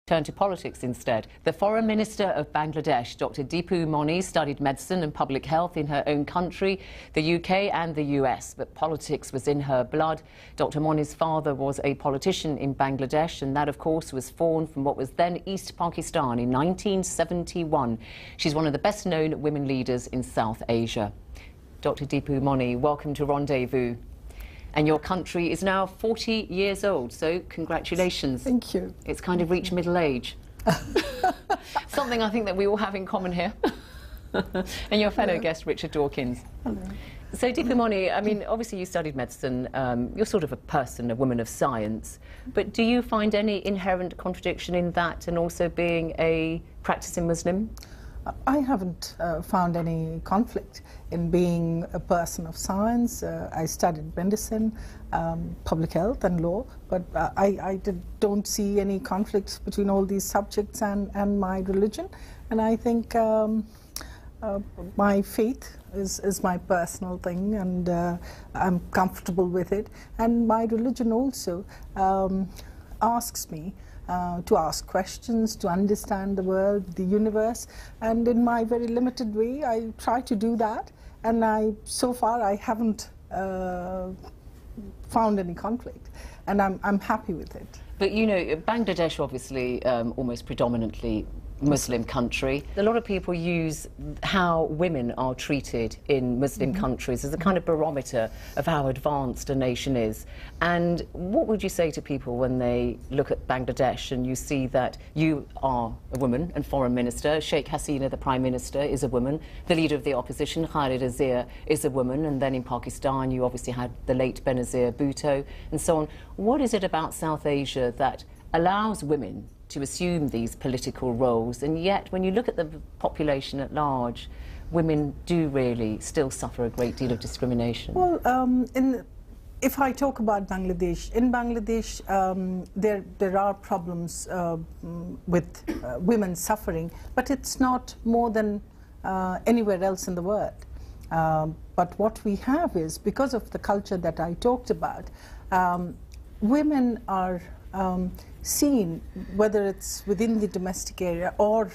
Turn to politics instead. The Foreign Minister of Bangladesh, Dr. Deepu Moni, studied medicine and public health in her own country, the UK and the US, but politics was in her blood. Dr. Moni's father was a politician in Bangladesh, and that, of course, was formed from what was then East Pakistan in 1971. She's one of the best-known women leaders in South Asia. Dr. Deepu Moni, welcome to Rendezvous. And your country is now 40 years old, so congratulations. Thank you. It's kind of reached middle age. Something I think that we all have in common here. And your fellow guest, Richard Dawkins. Hello. So, Deepu Moni, I mean, obviously you studied medicine. You're sort of a person, a woman of science. But do you find any inherent contradiction in that and also being a practicing Muslim? I haven't found any conflict in being a person of science. I studied medicine, public health and law, but I don't see any conflicts between all these subjects and my religion. And I think my faith is my personal thing, and I'm comfortable with it. And my religion also asks me to ask questions, to understand the world, the universe, and in my very limited way I try to do that, and so far I haven't found any conflict, and I'm happy with it. But you know, Bangladesh obviously almost predominantly Muslim country. A lot of people use how women are treated in Muslim countries as a kind of barometer of how advanced a nation is. And what would you say to people when they look at Bangladesh and you see that you are a woman and foreign minister, Sheikh Hasina, the prime minister, is a woman, the leader of the opposition, Khalida Zia, is a woman, and then in Pakistan you obviously had the late Benazir Bhutto and so on. What is it about South Asia that allows women to assume these political roles, and yet when you look at the population at large, women do really still suffer a great deal of discrimination? Well, if I talk about Bangladesh, in Bangladesh there are problems with women suffering, but it's not more than anywhere else in the world. But what we have is, because of the culture that I talked about, women are seen, whether it's within the domestic area or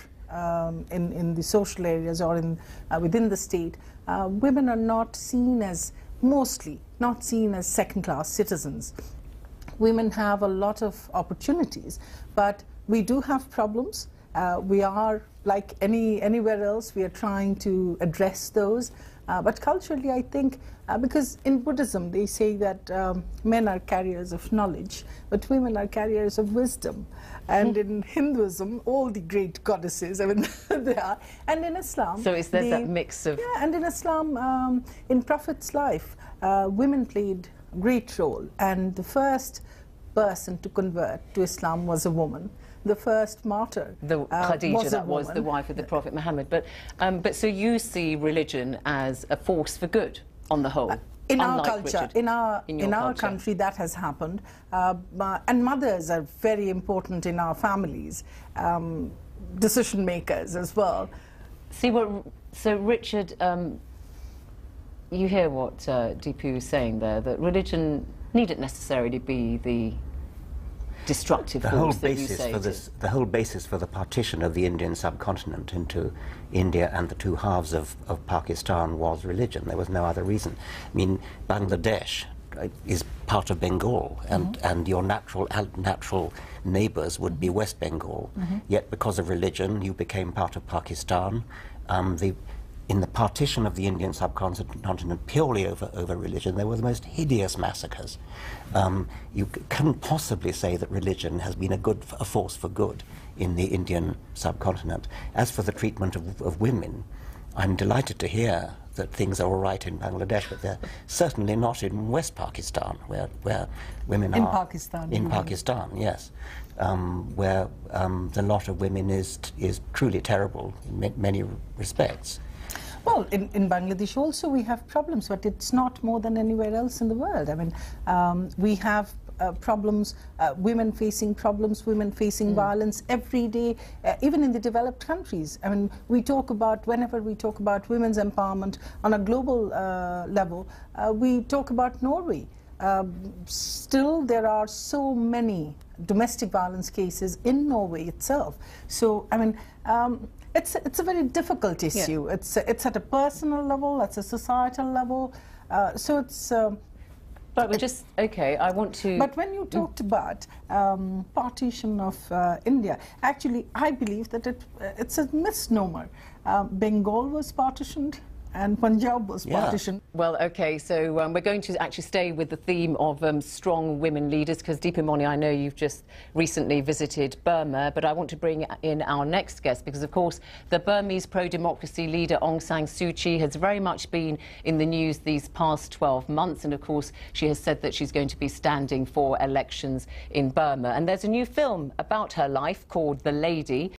in the social areas or within the state, women are not seen as, mostly not seen as second-class citizens. Women have a lot of opportunities, but we do have problems. We are, like anywhere else, we are trying to address those. But culturally, I think, because in Buddhism they say that men are carriers of knowledge, but women are carriers of wisdom. And in Hinduism, all the great goddesses, I mean, they are. And in Islam... So is there that mix of... Yeah, and in Islam, in Prophet's life, women played a great role. And the first person to convert to Islam was a woman. The first martyr Khadija, that was the wife of the Prophet Muhammad. But so you see religion as a force for good on the whole? In our culture, in our country, that has happened. And mothers are very important in our families, decision makers as well. See what? So Richard, you hear what Deepu is saying there, that religion needn't necessarily be the destructive force that you say. The whole basis for the partition of the Indian subcontinent into India and the two halves of Pakistan was religion. There was no other reason. I mean, Bangladesh is part of Bengal, and your natural neighbours would be West Bengal. Yet because of religion, you became part of Pakistan. In the partition of the Indian subcontinent purely over religion, there were the most hideous massacres. You couldn't possibly say that religion has been a force for good in the Indian subcontinent. As for the treatment of women, I'm delighted to hear that things are all right in Bangladesh, but they're certainly not in West Pakistan, where women are... In Pakistan. In Pakistan, yes. Where the lot of women is truly terrible in many respects. Well, in Bangladesh also we have problems, but it's not more than anywhere else in the world. I mean, we have problems, women facing problems, women facing violence every day, even in the developed countries. I mean, whenever we talk about women's empowerment on a global level, we talk about Norway. still there are so many domestic violence cases in Norway itself. So, I mean, it's a very difficult issue. Yeah. It's at a personal level, at a societal level. So it's... But we're just, okay, I want to... But when you talked about partition of India, actually, I believe that it's a misnomer. Bengal was partitioned, and Punjab was partitioned. Well, okay, so we're going to actually stay with the theme of strong women leaders, because Deepa Moni, I know you've just recently visited Burma, but I want to bring in our next guest, because, of course, the Burmese pro-democracy leader Aung San Suu Kyi has very much been in the news these past 12 months, and, of course, she has said that she's going to be standing for elections in Burma. And there's a new film about her life called The Lady,